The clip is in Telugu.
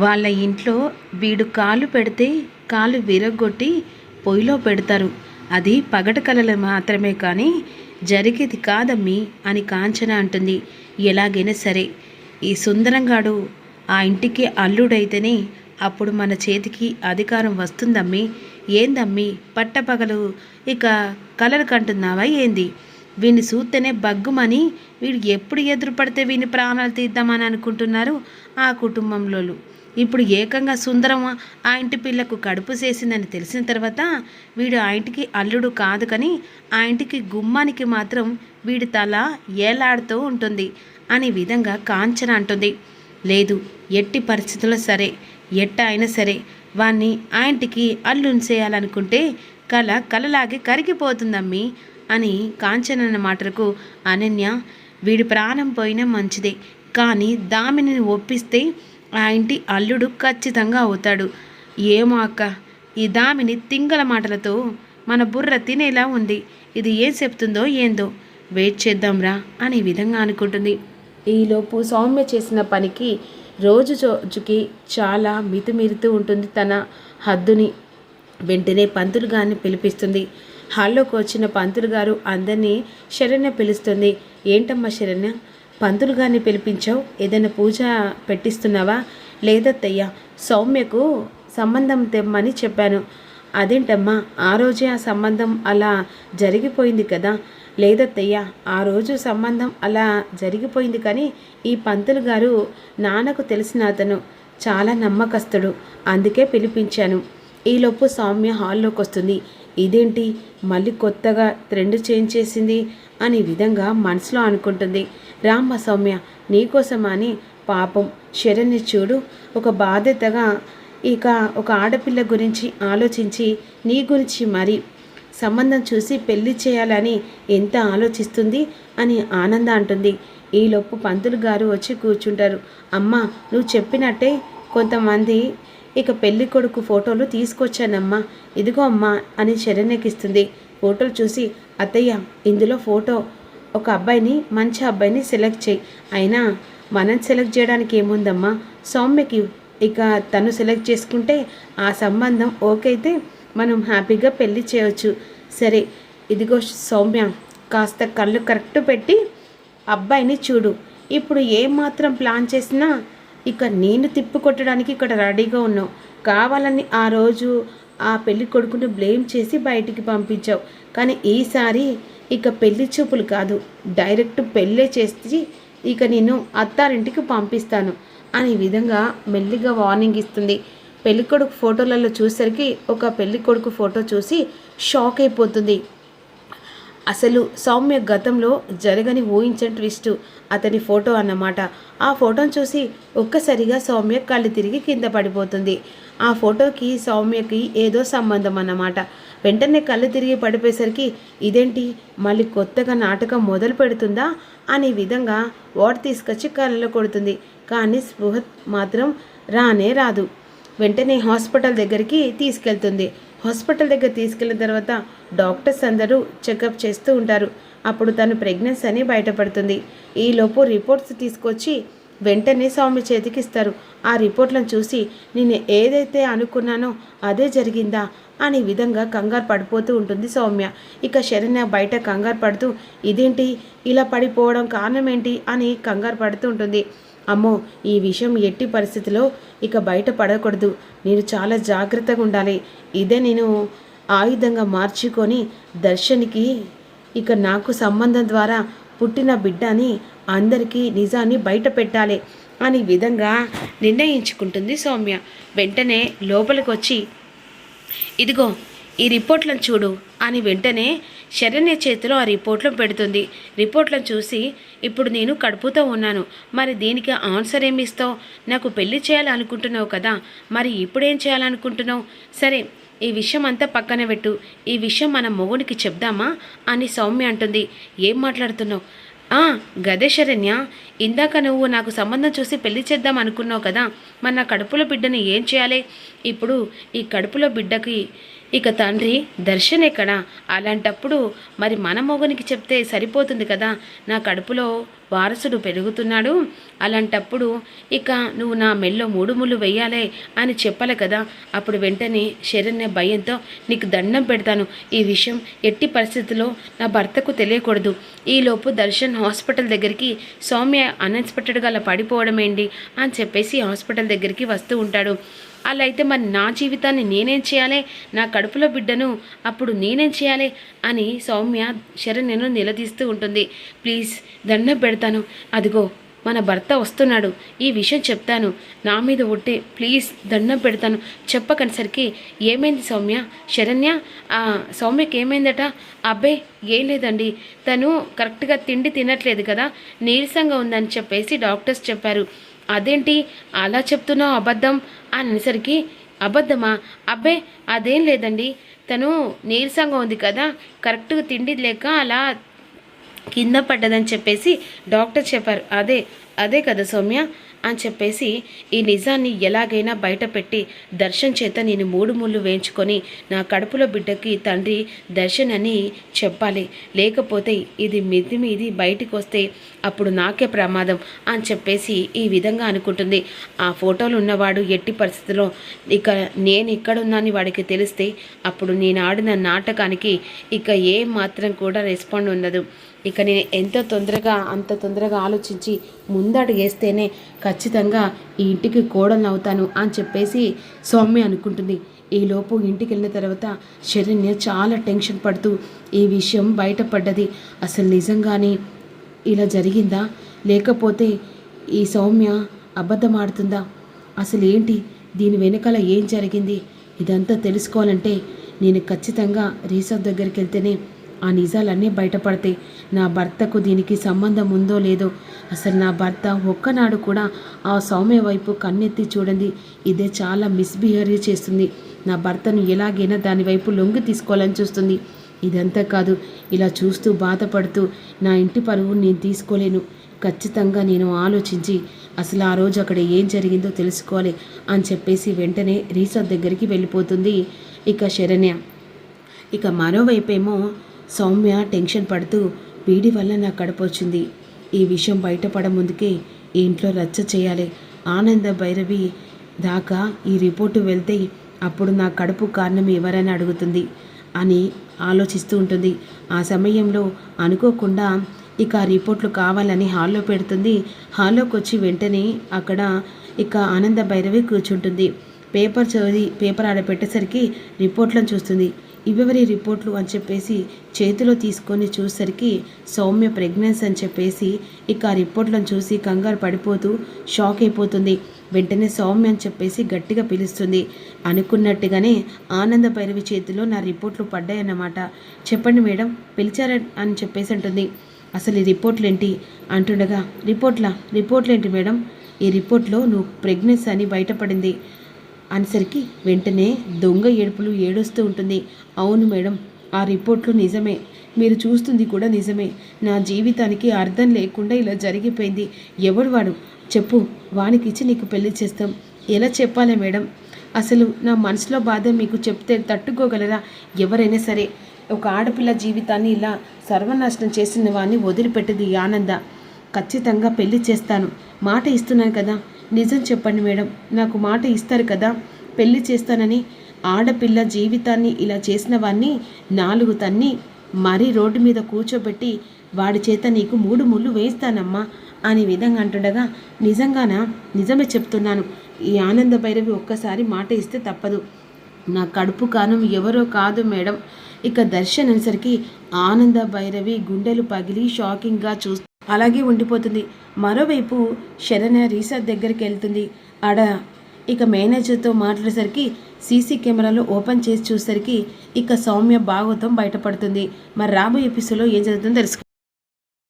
వాళ్ళ ఇంట్లో వీడు కాలు పెడితే కాలు విరగ్గొట్టి పొయ్యిలో పెడతారు. అది పగట కలలు మాత్రమే కానీ జరిగేది కాదమ్మీ అని కాంచన అంటుంది. ఎలాగైనా సరే ఈ సుందరంగాడు ఆ ఇంటికి అల్లుడైతేనే అప్పుడు మన చేతికి అధికారం వస్తుందమ్మీ. ఏందమ్మీ పట్టపగలు ఇక కలలు కంటున్నావా ఏంది? వీడిని చూస్తేనే బగ్గుమని వీడు ఎప్పుడు ఎదురుపడితే వీని ప్రాణాలు తీద్దామని అనుకుంటున్నారు ఆ కుటుంబంలో. ఇప్పుడు ఏకంగా సుందరం ఆ ఇంటి పిల్లకు కడుపు చేసిందని తెలిసిన తర్వాత వీడు ఆ ఇంటికి అల్లుడు కాదు కానీ ఆ ఇంటికి గుమ్మానికి మాత్రం వీడి తల ఏలాడుతూ ఉంటుంది అనే విధంగా కాంచన అంటుంది. లేదు, ఎట్టి పరిస్థితుల్లో సరే ఎట్ట అయినా సరే వాణ్ణి ఆ ఇంటికి అల్లుని చేయాలనుకుంటే కలలాగే కరిగిపోతుందమ్మీ అని కాంచన మాటలకు అనన్య వీడి ప్రాణం పోయినా మంచిదే కానీ దామిని ఒప్పిస్తే ఆ ఇంటి అల్లుడు ఖచ్చితంగా అవుతాడు. ఏమో అక్క, ఈ దామిని తింగల మాటలతో మన బుర్ర తినేలా ఉంది. ఇది ఏం చెప్తుందో ఏందో వెయిట్ చేద్దాంరా అనే విధంగా అనుకుంటుంది. ఈలోపు సౌమ్య చేసిన పనికి రోజుకి చాలా మితిమీరుతూ ఉంటుంది తన హద్దుని. వెంటనే పంతులు గారిని పిలిపిస్తుంది. హాల్లోకి వచ్చిన పంతులు గారు అందరినీ శరణ్య పిలుస్తుంది. ఏంటమ్మా శరణ్య, పంతులు గారిని పిలిపించావు, ఏదైనా పూజ పెట్టిస్తున్నావా? లేదత్తయ్య, సౌమ్యకు సంబంధం తెమ్మని చెప్పాను. అదేంటమ్మా, ఆ రోజే ఆ సంబంధం అలా జరిగిపోయింది కదా? లేదత్తయ్య, ఆ రోజు సంబంధం అలా జరిగిపోయింది కానీ ఈ పంతులు గారు నాన్నకు తెలిసిన అతను, చాలా నమ్మకస్తుడు, అందుకే పిలిపించాను. ఈలోపు సౌమ్య హాల్లోకి వస్తుంది. ఇదేంటి మళ్ళీ కొత్తగా ట్రెండ్ చేంజ్ చేసింది అనే విధంగా మనసులో అనుకుంటుంది. రామ్మ సౌమ్య, నీకోసమా అని పాపం శరణ్య చూడు, ఒక బాధ్యతగా ఇక ఒక ఆడపిల్ల గురించి ఆలోచించి నీ గురించి మరి సంబంధం చూసి పెళ్లి చేయాలని ఎంత ఆలోచిస్తుంది అని ఆనంద అంటుంది. ఈలోపు పంతులు గారు వచ్చి కూర్చుంటారు. అమ్మా, నువ్వు చెప్పినట్టే కొంతమంది ఇక పెళ్లి కొడుకు ఫోటోలు తీసుకొచ్చానమ్మా, ఇదిగో అమ్మా అని శరణ్యకిస్తుంది. ఫోటోలు చూసి అత్తయ్య, ఇందులో ఫోటో ఒక అబ్బాయిని, మంచి అబ్బాయిని సెలెక్ట్ చేయి. అయినా మనం సెలెక్ట్ చేయడానికి ఏముందమ్మా, సౌమ్యకి ఇక తను సెలెక్ట్ చేసుకుంటే ఆ సంబంధం ఓకే అయితే మనం హ్యాపీగా పెళ్లి చేయవచ్చు. సరే ఇదిగో సౌమ్య, కాస్త కళ్ళు కరెక్ట్ పెట్టి అబ్బాయిని చూడు. ఇప్పుడు ఏమాత్రం ప్లాన్ చేసినా ఇక నేను తిప్పికొట్టడానికి ఇక్కడ రెడీగా ఉన్నావు. కావాలని ఆ రోజు ఆ పెళ్లి కొడుకుని బ్లేమ్ చేసి బయటికి పంపించావు, కానీ ఈసారి ఇక పెళ్లి చూపులు కాదు, డైరెక్ట్ పెళ్ళే చేసి ఇక నేను అత్తారింటికి పంపిస్తాను అనే విధంగా మెల్లిగా వార్నింగ్ ఇస్తుంది. పెళ్ళికొడుకు ఫోటోలలో చూసరికి ఒక పెళ్ళికొడుకు ఫోటో చూసి షాక్ అయిపోతుంది. అసలు సౌమ్య గతంలో జరగని ఊహించని ట్విస్ట్ అతని ఫోటో అన్నమాట. ఆ ఫోటోను చూసి ఒక్కసారిగా సౌమ్య కళ్ళు తిరిగి కింద పడిపోతుంది. ఆ ఫోటోకి సౌమ్యకి ఏదో సంబంధం అన్నమాట. వెంటనే కళ్ళు తిరిగి పడిపోయేసరికి ఇదేంటి మళ్ళీ కొత్తగా నాటకం మొదలు పెడుతుందా అనే విధంగా వాటర్ తీసుకొచ్చి కళ్ళలో కొడుతుంది. కానీ స్పృహ మాత్రం రానే రాదు. వెంటనే హాస్పిటల్ దగ్గరికి తీసుకెళ్తుంది. హాస్పిటల్ దగ్గర తీసుకెళ్ళిన తర్వాత డాక్టర్స్ అందరూ చెకప్ చేస్తూ ఉంటారు. అప్పుడు తను ప్రెగ్నెన్సీ అని బయటపడుతుంది. ఈలోపు రిపోర్ట్స్ తీసుకొచ్చి వెంటనే సౌమ్య చేతికి ఇస్తారు. ఆ రిపోర్ట్లను చూసి నేను ఏదైతే అనుకున్నానో అదే జరిగిందా అనే విధంగా కంగారు పడిపోతూ ఉంటుంది సౌమ్య. ఇక శరణ్య బయట కంగారు పడుతూ ఇదేంటి ఇలా పడిపోవడం కారణం ఏంటి అని కంగారు పడుతూ ఉంటుంది. అమ్మో, ఈ విషయం ఎట్టి పరిస్థితిలో ఇక బయట పడకూడదు, నేను చాలా జాగ్రత్తగా ఉండాలి. ఇదే నేను ఆయుధంగా మార్చుకొని దర్శనికి ఇక నాకు సంబంధం ద్వారా పుట్టిన బిడ్డ అని అందరికీ నిజాన్ని బయట పెట్టాలి అనే విధంగా నిర్ణయించుకుంటుంది సౌమ్య. వెంటనే లోపలికి వచ్చి ఇదిగో ఈ రిపోర్ట్లను చూడు అని వెంటనే శరణ్య చేతిలో ఆ రిపోర్ట్లను పెడుతుంది. రిపోర్ట్లను చూసి ఇప్పుడు నేను కడుపుతో ఉన్నాను, మరి దీనికి ఆన్సర్ ఏమి ఇస్తావు? నాకు పెళ్లి చేయాలనుకుంటున్నావు కదా, మరి ఇప్పుడేం చేయాలనుకుంటున్నావు? సరే ఈ విషయం అంతా పక్కన పెట్టు, ఈ విషయం మన మొగుడికి చెప్దామా అని సౌమ్య అంటుంది. ఏం మాట్లాడుతున్నావు? గదే శరణ్య, ఇందాక నువ్వు నాకు సంబంధం చూసి పెళ్లి చేద్దాం అనుకున్నావు కదా, మరి నా కడుపులో బిడ్డని ఏం చేయాలి? ఇప్పుడు ఈ కడుపులో బిడ్డకి ఇక తండ్రి దర్శన్ ఎక్కడా? అలాంటప్పుడు మరి మన మొగునికి చెప్తే సరిపోతుంది కదా, నా కడుపులో వారసుడు పెరుగుతున్నాడు, అలాంటప్పుడు ఇక నువ్వు నా మెల్లో 3 ముళ్ళు వెయ్యాలే అని చెప్పాలి కదా. అప్పుడు వెంటనే శరణ్య భయంతో నీకు దండం పెడతాను, ఈ విషయం ఎట్టి పరిస్థితుల్లో నా భర్తకు తెలియకూడదు. ఈలోపు దర్శన్ హాస్పిటల్ దగ్గరికి సౌమ్య అన్ఎక్స్పెక్టెడ్గా అలా పడిపోవడం ఏంటి అని చెప్పేసి హాస్పిటల్ దగ్గరికి వస్తూ ఉంటాడు. అలా అయితే మరి నా జీవితాన్ని నేనేం చేయాలి, నా కడుపులో బిడ్డను అప్పుడు నేనేం చేయాలి అని సౌమ్య శరణ్యను నిలదీస్తూ ఉంటుంది. ప్లీజ్ దండం పెడతాను, అదిగో మన భర్త వస్తున్నాడు, ఈ విషయం చెప్తాను, నా మీద ఒట్టే, ప్లీజ్ దండం పెడతాను చెప్పకనేసరికి ఏమైంది సౌమ్య? శరణ్య సౌమ్యకి ఏమైందట? అబ్బాయి ఏం లేదండి, తను కరెక్ట్గా తిండి తినట్లేదు కదా, నీరసంగా ఉందని చెప్పేసి డాక్టర్స్ చెప్పారు. అదేంటి అలా చెప్తున్నావు అబద్ధం అని అనేసరికి అబద్ధమా? అబ్బే అదేం లేదండి, తను నీరసంగా ఉంది కదా, కరెక్ట్గా తిండి లేక అలా కింద పడ్డదని చెప్పేసి డాక్టర్ చెప్పారు. అదే కదా సౌమ్య అని చెప్పేసి ఈ నిజాన్ని ఎలాగైనా బయట పెట్టి దర్శన్ చేత నేను 3 ముళ్ళు వేయించుకొని నా కడుపులో బిడ్డకి తండ్రి దర్శన్ అని చెప్పాలి, లేకపోతే ఇది మీది బయటికి వస్తే అప్పుడు నాకే ప్రమాదం అని చెప్పేసి ఈ విధంగా అనుకుంటుంది. ఆ ఫోటోలు ఉన్నవాడు ఎట్టి పరిస్థితుల్లో ఇక నేను ఇక్కడున్నాను వాడికి తెలిస్తే అప్పుడు నేను ఆడిన నాటకానికి ఇక ఏ మాత్రం కూడా రెస్పాండ్ ఉండదు. ఇక నేను అంత తొందరగా ఆలోచించి ముందడుగు వేస్తేనే ఖచ్చితంగా ఈ ఇంటికి కోడలు అవుతాను అని చెప్పేసి సౌమ్య అనుకుంటుంది. ఈలోపు ఇంటికి వెళ్ళిన తర్వాత శరణ్య చాలా టెన్షన్ పడుతూ ఈ విషయం బయటపడ్డది. అసలు నిజంగానే ఇలా జరిగిందా, లేకపోతే ఈ సౌమ్య అబద్ధం ఆడుతుందా, అసలు ఏంటి దీని వెనకాల ఏం జరిగింది, ఇదంతా తెలుసుకోవాలంటే నేను ఖచ్చితంగా రీసెర్చ్ దగ్గరికి వెళ్తేనే ఆ నిజాలన్నీ బయటపడతాయి. నా భర్తకు దీనికి సంబంధం ఉందో లేదో, అసలు నా భర్త ఒక్కనాడు కూడా ఆ సౌమ్య వైపు కన్నెత్తి చూడండి, ఇదే చాలా మిస్బిహేవ్ చేస్తుంది. నా భర్తను ఎలాగైనా దాని వైపు లొంగి తీసుకోవాలని చూస్తుంది. ఇదంతా కాదు, ఇలా చూస్తూ బాధపడుతూ నా ఇంటి పరువు నేను తీసుకోలేను. ఖచ్చితంగా నేను ఆలోచించి అసలు ఆ రోజు అక్కడ ఏం జరిగిందో తెలుసుకోవాలి అని చెప్పేసి వెంటనే రీసెర్చ్ దగ్గరికి వెళ్ళిపోతుంది ఇక శరణ్య. ఇక మరోవైపేమో సౌమ్య టెన్షన్ పడుతూ వీడి వల్ల నా కడుపు వచ్చింది, ఈ విషయం బయటపడ ముందుకే ఈ ఇంట్లో రచ్చ చేయాలి, ఆనంద భైరవి దాకా ఈ రిపోర్టు వెళ్తే అప్పుడు నా కడుపు కారణం ఎవరైనా అడుగుతుంది అని ఆలోచిస్తూ ఉంటుంది. ఆ సమయంలో అనుకోకుండా ఇక ఆ రిపోర్ట్లు కావాలని హాల్లో పెడుతుంది. హాల్లోకి వచ్చి వెంటనే అక్కడ ఇక ఆనంద భైరవి కూర్చుంటుంది. పేపర్ ఆడ పెట్టేసరికి రిపోర్ట్లను చూస్తుంది. ఇవెవరి రిపోర్ట్లు అని చెప్పేసి చేతిలో తీసుకొని చూసేసరికి సౌమ్య ప్రెగ్నెన్సీ అని చెప్పేసి ఇక ఆ రిపోర్ట్లను చూసి కంగారు పడిపోతూ షాక్ అయిపోతుంది. వెంటనే సౌమ్య అని చెప్పేసి గట్టిగా పిలుస్తుంది. అనుకున్నట్టుగానే ఆనంద భైరవి చేతిలో నా రిపోర్ట్లు పడ్డాయన్నమాట. చెప్పండి మేడం, పిలిచారని అని చెప్పేసి అంటుంది. అసలు ఈ రిపోర్ట్లు ఏంటి అంటుండగా, రిపోర్ట్లు ఏంటి మేడం, ఈ రిపోర్ట్లో నువ్వు ప్రెగ్నెన్సీ అని బయటపడింది అనేసరికి వెంటనే దొంగ ఏడుపులు ఏడుస్తూ ఉంటుంది. అవును మేడం, ఆ రిపోర్ట్లు నిజమే, మీరు చూస్తుంది కూడా నిజమే, నా జీవితానికి అర్థం లేకుండా ఇలా జరిగిపోయింది. ఎవడు వాడు చెప్పు, వానికి ఇచ్చి నీకు పెళ్లి చేస్తాం. ఎలా చెప్పాలి మేడం, అసలు నా మనసులో బాధ మీకు చెప్తే తట్టుకోగలరా? ఎవరైనా సరే ఒక ఆడపిల్ల జీవితాన్ని ఇలా సర్వనాశనం చేసిన వాడిని వదిలిపెట్టేది ఆనంద. ఖచ్చితంగా పెళ్లి చేస్తాను, మాట ఇస్తున్నాను కదా, నిజం చెప్పండి మేడం, నాకు మాట ఇస్తారు కదా పెళ్లి చేస్తానని. ఆడపిల్ల జీవితాన్ని ఇలా చేసిన వాడిని 4 తన్ని మరీ రోడ్డు మీద కూర్చోబెట్టి వాడి చేత నీకు 3 ముళ్ళు వేస్తానమ్మా అనే విధంగా అంటుండగా, నిజంగానా? నిజమే చెప్తున్నాను, ఈ ఆనంద భైరవి ఒక్కసారి మాట ఇస్తే తప్పదు, నా కడుపు కానం ఎవరో కాదు మేడం. ఇక దర్శన్ అనేసరికి ఆనంద భైరవి గుండెలు పగిలి షాకింగ్గా చూస్తూ అలాగే ఉండిపోతుంది. మరోవైపు శరణ్య రీసెర్చ్ దగ్గరికి వెళ్తుంది. ఆడ ఇక మేనేజర్తో మాట్లాడేసరికి సీసీ కెమెరాలో ఓపెన్ చేసి చూసేసరికి ఇక సౌమ్య భాగవతం బయటపడుతుంది. మరి రాబోయే ఎపిసోడ్లో ఏం జరుగుతుందో తెలుసుకో.